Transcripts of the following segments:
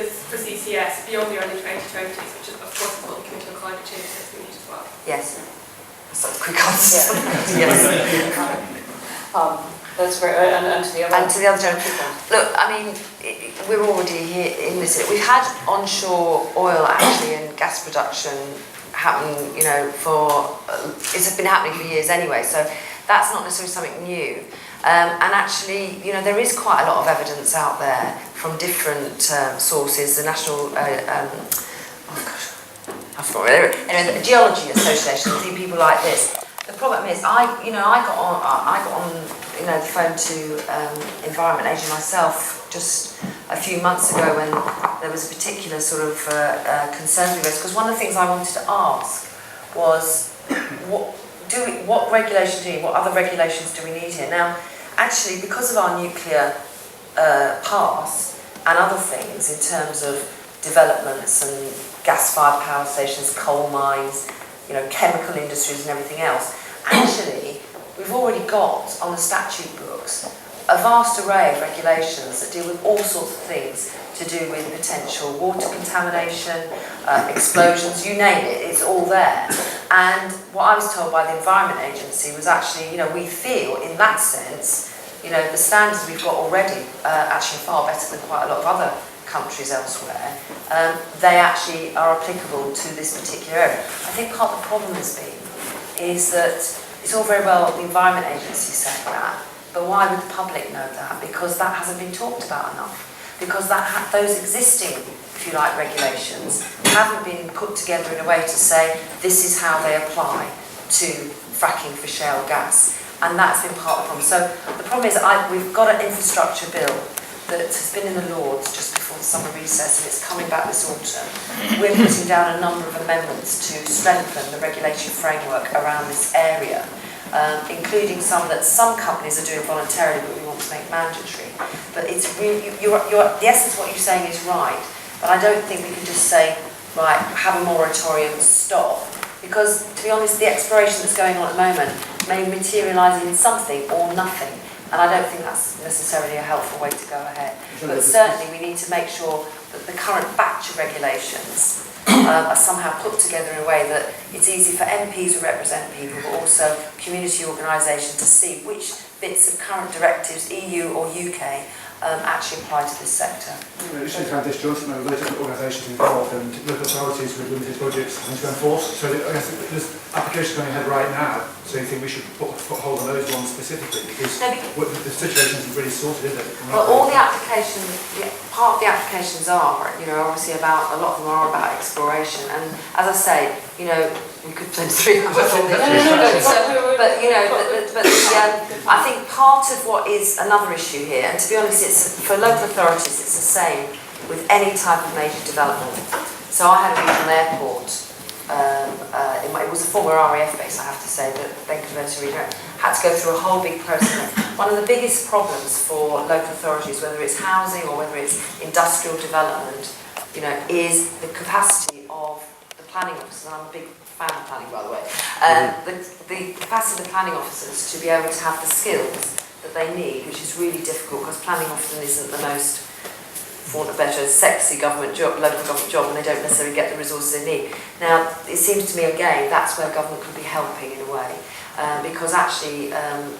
for CCS beyond the early 2020s, which of course is what the Committee on Climate Change says we need as well? Yes. That's a quick answer. Yeah. Yes. That's very, and to the other. And to the other general people. Look, I mean, we're already here in this. We've had onshore oil actually and gas production happen, you know, it's been happening for years anyway, so that's not necessarily something new. And actually, you know, there is quite a lot of evidence out there from different sources. The National, anyway, the Geology Association, people like this. The problem is, I got on, you know, the phone to Environment Agency myself just a few months ago when there was a particular sort of concern with us. Because one of the things I wanted to ask was, what regulations do we need? What other regulations do we need here? Now, actually, because of our nuclear past and other things in terms of developments and gas-fired power stations, coal mines, you know, chemical industries and everything else, actually, we've already got on the statute books a vast array of regulations that deal with all sorts of things to do with potential water contamination, explosions, you name it, it's all there. And what I was told by the Environment Agency was actually, you know, we feel in that sense, you know, the standards we've got already actually far better than quite a lot of other countries elsewhere, they actually are applicable to this particular area. I think part of the problem has been is that it's all very well the Environment Agency saying that, but why would the public know that? Because that hasn't been talked about enough. Because those existing, if you like, regulations haven't been put together in a way to say this is how they apply to fracking for shale gas. And that's been part of the problem. So the problem is we've got an infrastructure bill that has been in the Lords just before the summer recess, and it's coming back this autumn. We're putting down a number of amendments to strengthen the regulatory framework around this area, including some that some companies are doing voluntarily, but we want to make mandatory. But it's really, the essence of what you're saying is right, but I don't think we can just say, right, have a moratorium, stop. Because, to be honest, the exploration that's going on at the moment may materialise in something or nothing. And I don't think that's necessarily a helpful way to go ahead. But certainly we need to make sure that the current batch of regulations are somehow put together in a way that it's easy for MPs who represent people, but also community organisations to see which bits of current directives, EU or UK, actually apply to this sector. It's kind of disjointed now, with different organisations involved and local authorities with limited budgets having to enforce. So I guess there's applications going ahead right now, so you think we should put hold on those ones specifically, because the situation isn't really sorted, is it? Well, all the applications, part of the applications are, you know, obviously about, a lot of them are about exploration, and as I say, you know, we could spend 3 hours on this, but you know, I think part of what is another issue here, and to be honest, it's for local authorities, it's the same with any type of major development. So I had a regional airport. It was a former RAF base, I have to say, but then converted to regional. Had to go through a whole big process. One of the biggest problems for local authorities, whether it's housing or whether it's industrial development, you know, is the capacity of the planning officers. And I'm a big fan of planning, by the way. The capacity of the planning officers to be able to have the skills that they need, which is really difficult because planning often isn't the most, for want of a better, sexy government job, local government job, and they don't necessarily get the resources they need. Now, it seems to me again that's where government could be helping in a way, because actually,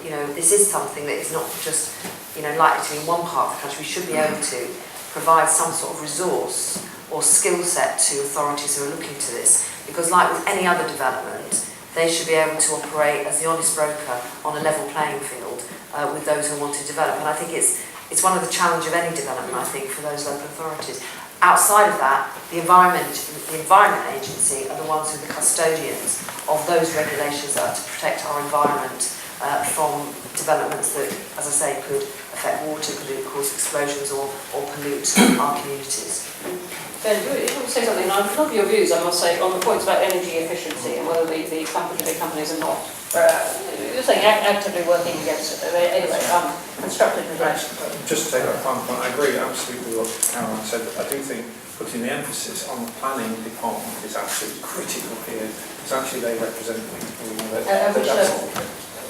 you know, this is something that is not just, you know, likely to be in one part of the country. We should be able to provide some sort of resource or skill set to authorities who are looking to this, because like with any other development, they should be able to operate as the honest broker on a level playing field with those who want to develop. And I think it's one of the challenge of any development, I think, for those local authorities. Outside of that, the Environment Agency are the ones who are the custodians of those regulations that are to protect our environment from developments that, as I say, could affect water, could cause explosions or pollute our communities. Ben, do you want to say something? I'd love your views, I must say, on the points about energy efficiency and whether the big companies are not, you're saying actively working against it. Anyway, constructive relation. Just to take that final point, I agree absolutely with what Caroline said. I do think putting the emphasis on the planning department is absolutely critical here, because actually they represent the which level?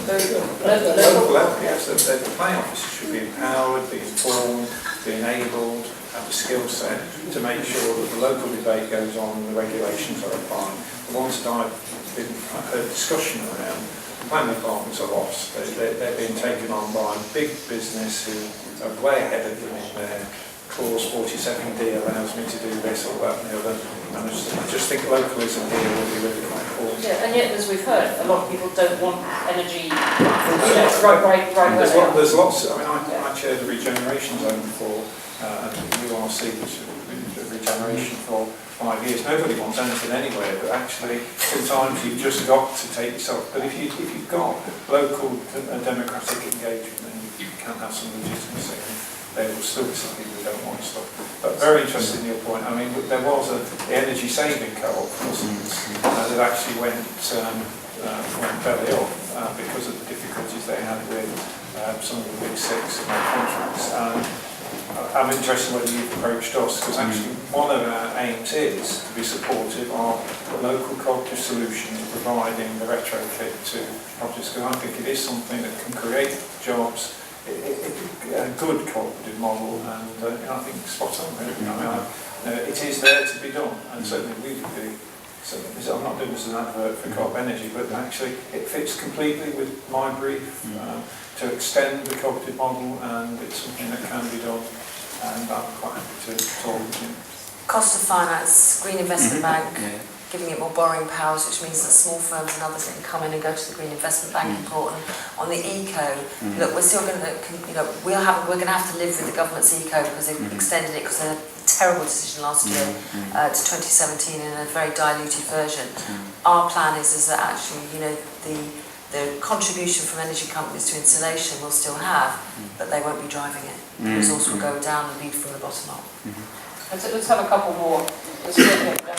Very good. Local level, yes. The planning officers should be empowered, be informed, be enabled, have the skill set to make sure that the local debate goes on and the regulations are applied. The ones that I've heard discussion around, planning departments are lost. They're being taken on by big business who are way ahead of them in their clause 47D allows me to do this or that and the other. And I just think localism here will be really quite important. Yeah, and yet, as we've heard, a lot of people don't want energy right where they are. There's lots. I mean, I chaired the regeneration zone for URC, which is regeneration for 5 years. Nobody wants anything anywhere, but actually sometimes you've just got to take yourself. But if you've got local democratic engagement, then you can have some legitimacy. They will still be some people who don't want stuff. But very interested in your point. I mean, there was the energy saving co-op, that actually went belly up because of the difficulties they had with some of the big six and their contracts. I'm interested whether you've approached us, because actually one of our aims is to be supportive of the local cooperative solutions providing the retrofit to projects, because I think it is something that can create jobs, a good cooperative model, and I think spot on really. I mean, it is there to be done, and certainly we would do. So I'm not doing this as an advert for Co-op Energy, but actually it fits completely with my brief to extend the cooperative model, and it's something that can be done, and I'm quite happy to talk with you. Cost of finance, Green Investment Bank, giving it more borrowing powers, which means that small firms and others can come in and go to the Green Investment Bank important. On the eco, look, we're still going to, we're going to have to live with the government's eco because they've extended it because they had a terrible decision last year to 2017 in a very diluted version. Our plan is that actually, the contribution from energy companies to insulation will still have, but they won't be driving it. The resource will go down and lead from the bottom up. Let's have a couple more. Let's get